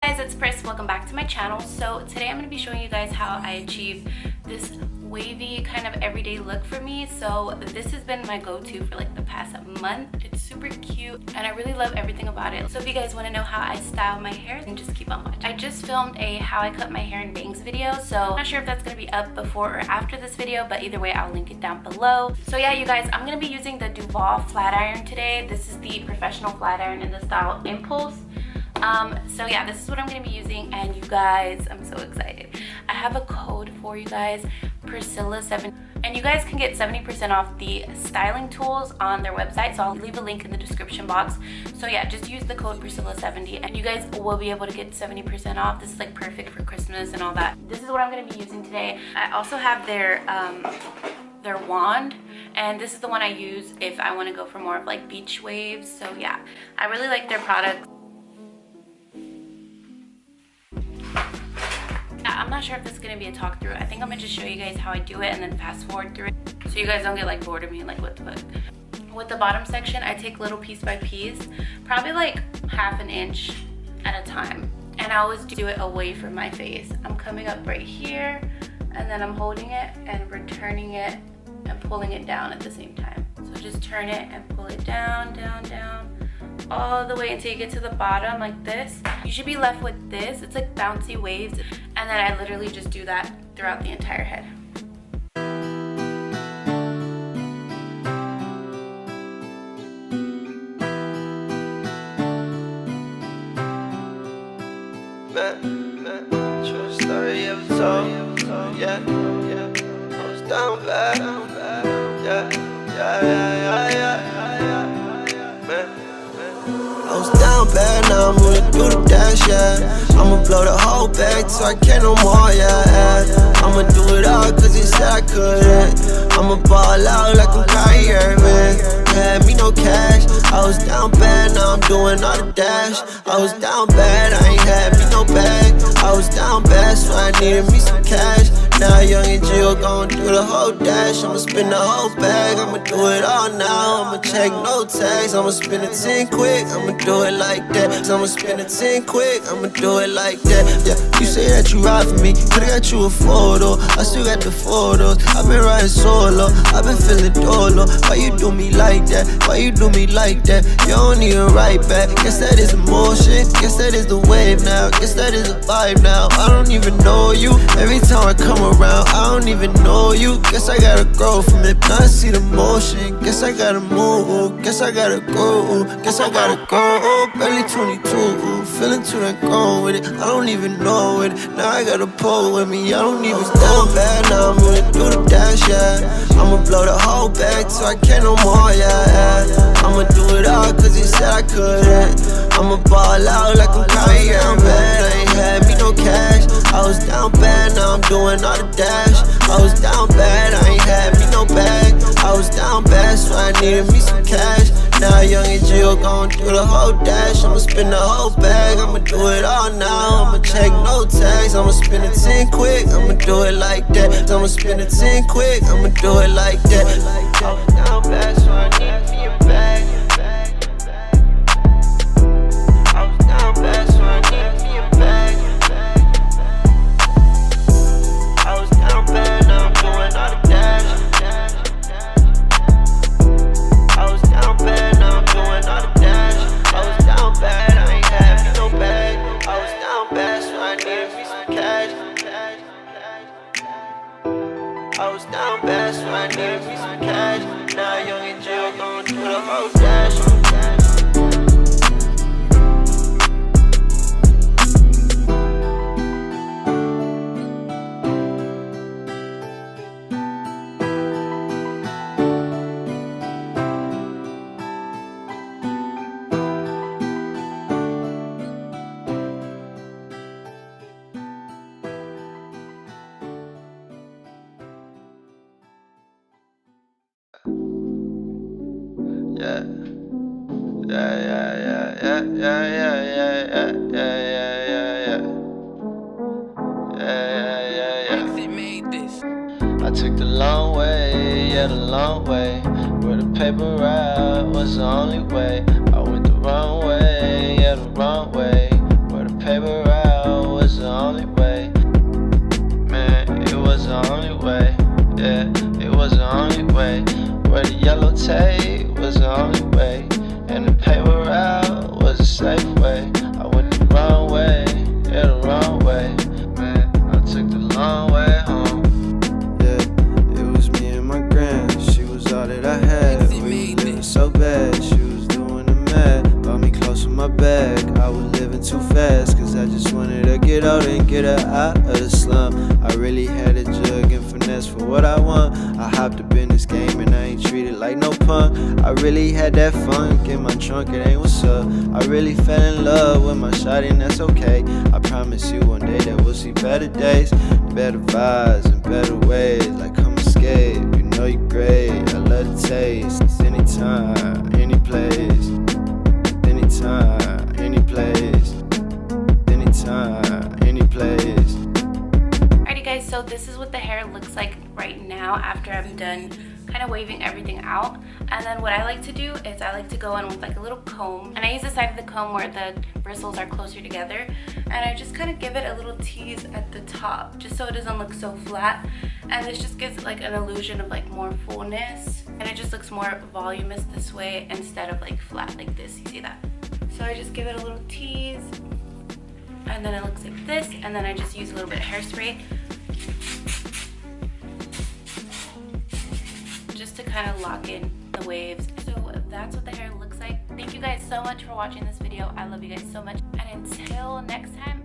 Hey guys, it's Pris. Welcome back to my channel. So today I'm going to be showing you guys how I achieve this wavy kind of everyday look for me. So this has been my go-to for like the past month. It's super cute and I really love everything about it. So if you guys want to know how I style my hair, then just keep on watching. I just filmed a how I cut my hair in bangs video, so I'm not sure if that's going to be up before or after this video, but either way I'll link it down below. So yeah, you guys, I'm going to be using the Duval flat iron today. This is the professional flat iron in the style Impulse. So yeah, this is what I'm going to be using, and you guys, I'm so excited. I have a code for you guys, Priscilla7, and you guys can get 70% off the styling tools on their website, so I'll leave a link in the description box. So yeah, just use the code Priscilla70 and you guys will be able to get 70% off. This is like perfect for Christmas and all that. This is what I'm going to be using today. I also have their wand, and this is the one I use if I want to go for more of like beach waves. So yeah, I really like their products. I'm not sure if this is going to be a talk through. I think I'm going to just show you guys how I do it and then fast forward through it so you guys don't get like bored of me like what the fuck. With the bottom section, I take little piece by piece, probably like half an inch at a time, and I always do it away from my face. I'm coming up right here and then I'm holding it and returning it and pulling it down at the same time. So just turn it and pull it down, down, down, all the way until you get to the bottom like this. You should be left with this. It's like bouncy waves, and then I literally just do that throughout the entire head. True story ever told. Yeah, I was down bad. I was down bad, now I'm moving through the dash, yeah. I'ma blow the whole bag till I can't no more, yeah. I'ma do it all cause he said I couldn't. I'ma ball out like I'm Kyrie Irving. Had me no cash, I was down bad, now I'm doing all the dash. I was down bad, I ain't had me no bag. I was down bad, so I needed me some cash. Now young and Jill gon' do the whole dash. I'ma spin the whole bag, I'ma do it all now. I'ma check no tags, I'ma spin it 10 quick. I'ma do it like that, I'ma spin it 10 quick. I'ma do it like that, yeah. You say that you ride for me, could've got you a photo. I still got the photos, I've been riding solo. I've been feeling dolo. Why you do me like that? Why you do me like that? You don't even write back. Guess that is emotion, guess that is the wave now. Guess that is a vibe now. I don't even know you. Every time I come around, I don't even know you. Guess I gotta grow from it. Now I see the motion. Guess I gotta move. Guess I gotta go. Guess I gotta go. Barely 22. Feeling too that grown with it. I don't even know it. Now I got a pole with me. I don't even down bad. Now I'm moving through the dash, yeah. I'ma blow the whole bag till I can't no more, yeah. I'ma do it all cause he said I couldn't. I'ma ball out like I'm Kyrie Irving. I ain't had me no cash. I was down bad, now I'm doing all the dash. I was down bad, I ain't had me no bag. I was down bad, so I needed me some cash. Now young and Jill gon' do the whole dash. I'ma spin the whole bag, I'ma do it all now. I'ma check no tags, I'ma spin it 10 quick. I'ma do it like that, I'ma spin it 10 quick. I'ma do it like that. I was down bad, so I needed me a bag. I was down bad, so I needed me a bag. I was down bad, now I'm doing all the dash. I was down bad, now I'm doing all the dash. I was down bad, I ain't had me no bag. I was down bad, so I needed me some cash. I was down bad, so I needed me some cash. Now young and Jill gon' do the whole dash. I took the long way, yeah, the long way. Where the paper route was the only way. I went the wrong way, yeah, the wrong way. Where the paper route the only way, yeah, it was the only way. Where the yellow tape was the only way, and the paper route was a safe way. I went the wrong way, yeah, the wrong way. Man, I took the long way home. Yeah, it was me and my grand. She was all that I had. We was living so bad. She was doing the mad. Brought me close with my bag. I was living too fast, cause I just wanted to get out and get her out of the slum. I really had a jug and finesse for what I want. I hopped up in this game and I ain't treated like no punk. I really had that funk in my trunk, it ain't what's up. I really fell in love with my shawty and that's okay. I promise you one day that we'll see better days, better vibes and better ways. Like come escape, you know you're great. I love the taste. Anytime, any place. Anytime, any place. Anytime, any place. Alrighty guys, so this is what the hair looks like right now after I'm done kind of waving everything out. And then what I like to do is I like to go in with like a little comb, and I use the side of the comb where the bristles are closer together, and I just kind of give it a little tease at the top just so it doesn't look so flat, and this just gives it like an illusion of like more fullness, and it just looks more voluminous this way instead of like flat like this. You see that? So I just give it a little tease, and then it looks like this, and then I just use a little bit of hairspray just to kind of lock in the waves. So that's what the hair looks like. Thank you guys so much for watching this video. I love you guys so much, and until next time,